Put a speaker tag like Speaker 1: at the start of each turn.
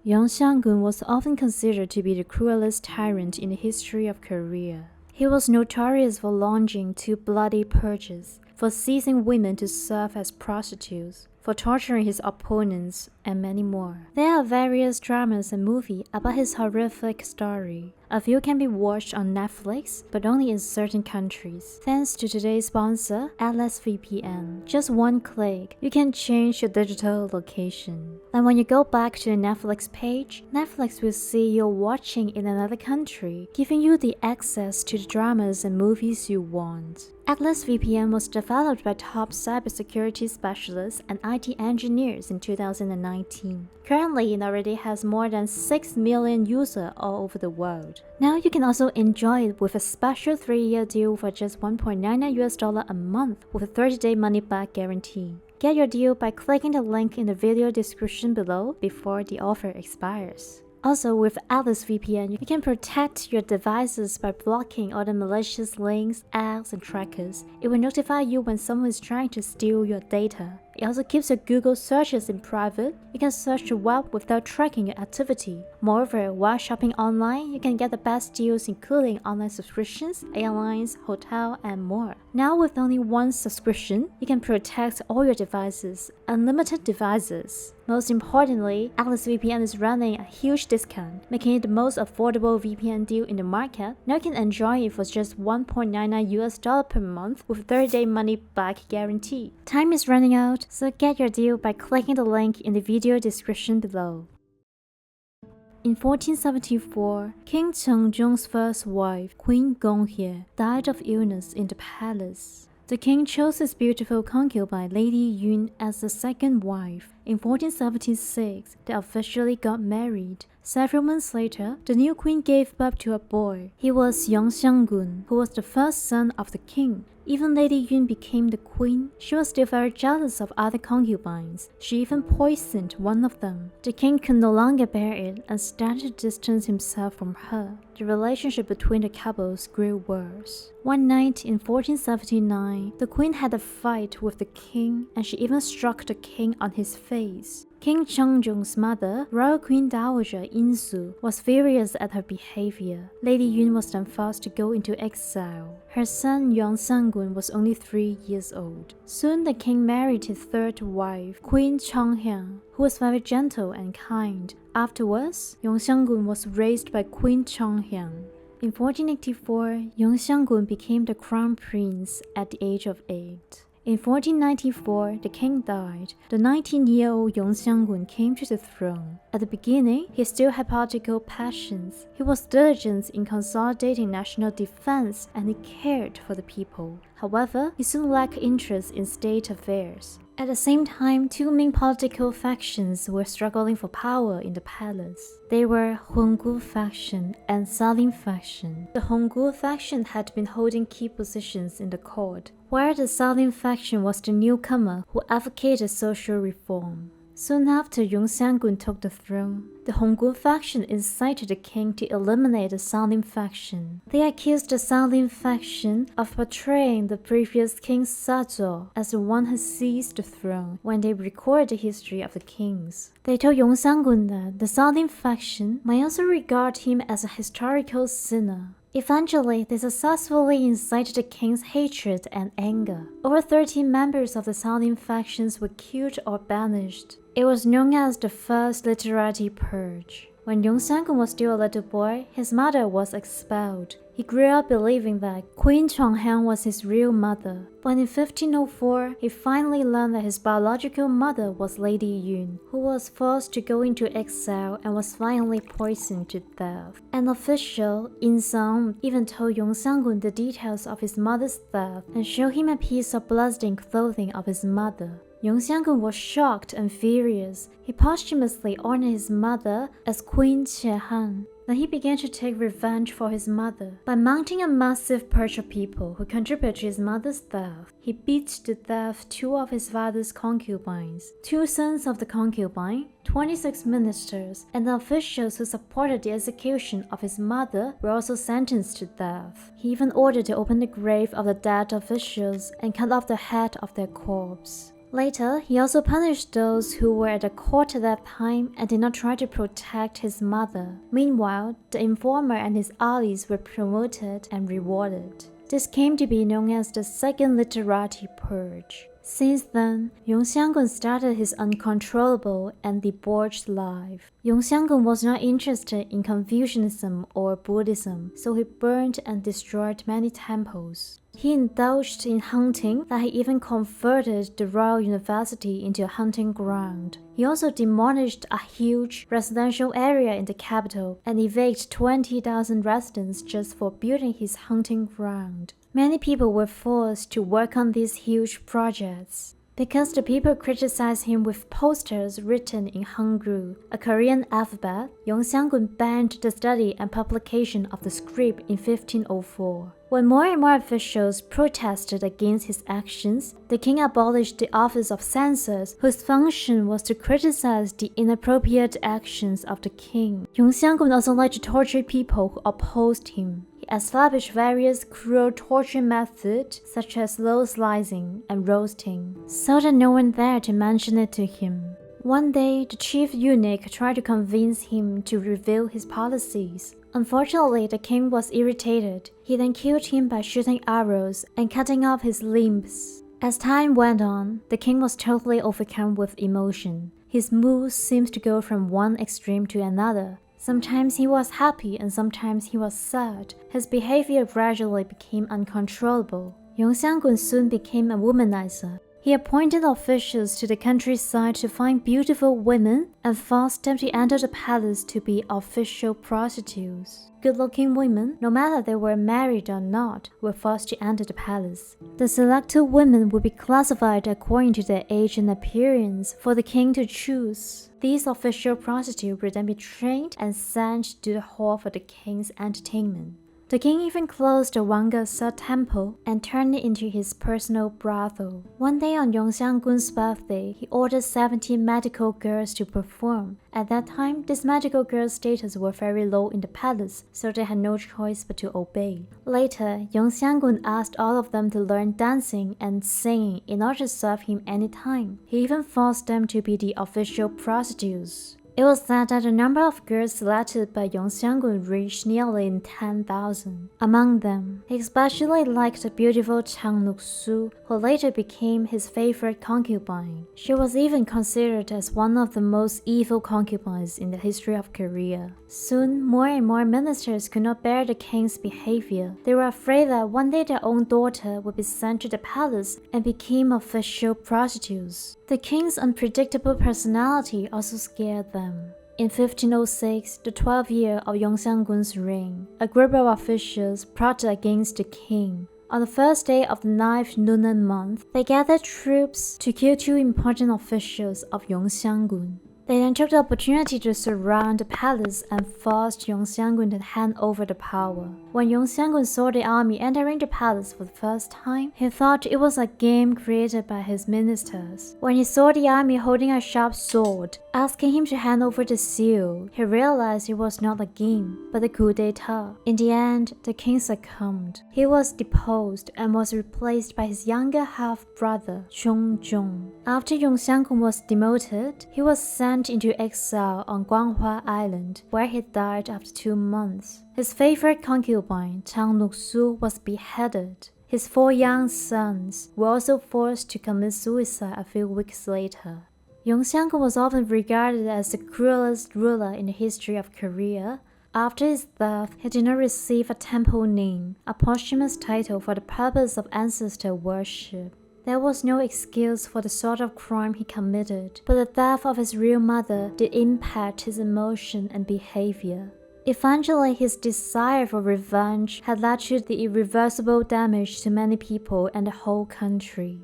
Speaker 1: Yeonsangun was often considered to be the cruelest tyrant in the history of Korea. He was notorious for launching 2 bloody purges, for seizing women to serve as prostitutes, for torturing his opponents, and many more. There are various dramas and movies about his horrific story. A few can be watched on Netflix, but only in certain countries. Thanks to today's sponsor, Atlas VPN. Just one click, you can change your digital location. Then when you go back to the Netflix page, Netflix will see you're watching in another country, giving you the access to the dramas and movies you want. Atlas VPN was developed by top cybersecurity specialists and IT engineers in 2019. Currently, it already has more than 6 million users all over the world. Now you can also enjoy it with a special 3-year deal for just $1.99 a month with a 30-day money-back guarantee. Get your deal by clicking the link in the video description below before the offer expires. Also, with Atlas VPN, you can protect your devices by blocking all the malicious links, ads, and trackers. It will notify you when someone is trying to steal your data. It also keeps your Google searches in private. You can search the web without tracking your activity. Moreover, while shopping online, you can get the best deals including online subscriptions, airlines, hotel, and more. Now with only one subscription, you can protect all your devices, unlimited devices. Most importantly, Atlas VPN is running a huge discount, making it the most affordable VPN deal in the market. Now you can enjoy it for just $1.99 per month with a 30-day money-back guarantee. Time is running out, so get your deal by clicking the link in the video description below. In 1474, King Cheoljong's first wife, Queen Gong-hye, died of illness in the palace. The king chose his beautiful concubine Lady Yun as the second wife. In 1476, they officially got married. Several months later, the new queen gave birth to a boy. He was Yeonsangun, who was the first son of the king. Even Lady Yun became the queen. She was still very jealous of other concubines. She even poisoned one of them. The king could no longer bear it and started to distance himself from her. The relationship between the couples grew worse. One night in 1479, the queen had a fight with the king and she even struck the king on his face. King Cheoljong's mother, Royal Queen Dowager Insu, was furious at her behavior. Lady Yun was then forced to go into exile. Her son Yeonsangun was only 3 years old. Soon the king married his third wife, Queen Cheorin, who was very gentle and kind. Afterwards, Yeonsangun was raised by Queen Cheorin. In 1484, Yeonsangun became the crown prince at the age of 8. In 1494, the king died. The 19-year-old Yeonsangun came to the throne. At the beginning, he still had political passions. He was diligent in consolidating national defense and he cared for the people. However, he soon lacked interest in state affairs. At the same time, 2 main political factions were struggling for power in the palace. They were Honggu faction and Salim faction. The Honggu faction had been holding key positions in the court, while the Salim faction was the newcomer who advocated social reform. Soon after Yeonsangun took the throne, the Honggu faction incited the king to eliminate the Salim faction. They accused the Salim faction of portraying the previous king Sado as the one who seized the throne when they recorded the history of the kings. They told Yeonsangun that the Salim faction might also regard him as a historical sinner. Eventually, they successfully incited the king's hatred and anger. Over 13 members of the Salim factions were killed or banished. It was known as the First Literary Purge. When Yeonsangun was still a little boy, his mother was expelled. He grew up believing that Queen Cheorin was his real mother. But in 1504, he finally learned that his biological mother was Lady Yun, who was forced to go into exile and was finally poisoned to death. An official, Yeonsan, even told Yeonsangun the details of his mother's death and showed him a piece of bloodstained clothing of his mother. Yeonsangun was shocked and furious. He posthumously honored his mother as Queen Cheorin. Then he began to take revenge for his mother by mounting a massive purge of people who contributed to his mother's death. He beat to death 2 of his father's concubines, 2 sons of the concubine, 26 ministers, and the officials who supported the execution of his mother were also sentenced to death. He even ordered to open the grave of the dead officials and cut off the head of their corpse. Later, he also punished those who were at the court at that time and did not try to protect his mother. Meanwhile, the informer and his allies were promoted and rewarded. This came to be known as the Second Literati Purge. Since then, Yeonsangun started his uncontrollable and debauched life. Yeonsangun was not interested in Confucianism or Buddhism, so he burned and destroyed many temples. He indulged in hunting that he even converted the Royal University into a hunting ground. He also demolished a huge residential area in the capital and evicted 20,000 residents just for building his hunting ground. Many people were forced to work on these huge projects. Because the people criticized him with posters written in Hangul, a Korean alphabet, Yeonsangun banned the study and publication of the script in 1504. When more and more officials protested against his actions, the king abolished the office of censors, whose function was to criticize the inappropriate actions of the king. Yeonsangun also liked to torture people who opposed him. He established various cruel torture methods such as low slicing and roasting, so that no one dared to mention it to him. One day, the chief eunuch tried to convince him to reveal his policies. Unfortunately, the king was irritated. He then killed him by shooting arrows and cutting off his limbs. As time went on, the king was totally overcome with emotion. His mood seemed to go from one extreme to another. Sometimes he was happy and sometimes he was sad. His behavior gradually became uncontrollable. Yeonsangun soon became a womanizer. He appointed officials to the countryside to find beautiful women and forced them to enter the palace to be official prostitutes. Good-looking women, no matter they were married or not, were forced to enter the palace. The selected women would be classified according to their age and appearance for the king to choose. These official prostitutes would then be trained and sent to the hall for the king's entertainment. The king even closed the Wangsa temple and turned it into his personal brothel. One day on Yeonsangun's birthday, he ordered 70 medical girls to perform. At that time, these medical girls' status were very low in the palace, so they had no choice but to obey. Later, Yeonsangun asked all of them to learn dancing and singing in order to serve him anytime. He even forced them to be the official prostitutes. It was said that the number of girls selected by Yeonsangun reached nearly 10,000. Among them, he especially liked the beautiful Jang, who later became his favorite concubine. She was even considered as one of the most evil concubines in the history of Korea. Soon, more and more ministers could not bear the king's behavior. They were afraid that one day their own daughter would be sent to the palace and became official prostitutes. The king's unpredictable personality also scared them. In 1506, the 12th year of Yeonsangun's reign, a group of officials plotted against the king. On the first day of the 9th lunar month, they gathered troops to kill 2 important officials of Yeonsangun. They then took the opportunity to surround the palace and forced Yeonsangun to hand over the power. When Yeonsangun saw the army entering the palace for the first time, he thought it was a game created by his ministers. When he saw the army holding a sharp sword, asking him to hand over the seal, he realized it was not a game, but a coup d'etat. In the end, the king succumbed. He was deposed and was replaced by his younger half-brother, Cheoljong. After Yeonsangun was demoted, he was sent into exile on Gwanghwa Island, where he died after 2 months. His favorite concubine, Jang was beheaded. His 4 young sons were also forced to commit suicide a few weeks later. Yeonsangun was often regarded as the cruelest ruler in the history of Korea. After his death, he did not receive a temple name, a posthumous title for the purpose of ancestor worship. There was no excuse for the sort of crime he committed, but the death of his real mother did impact his emotion and behavior. Eventually, his desire for revenge had led to the irreversible damage to many people and the whole country.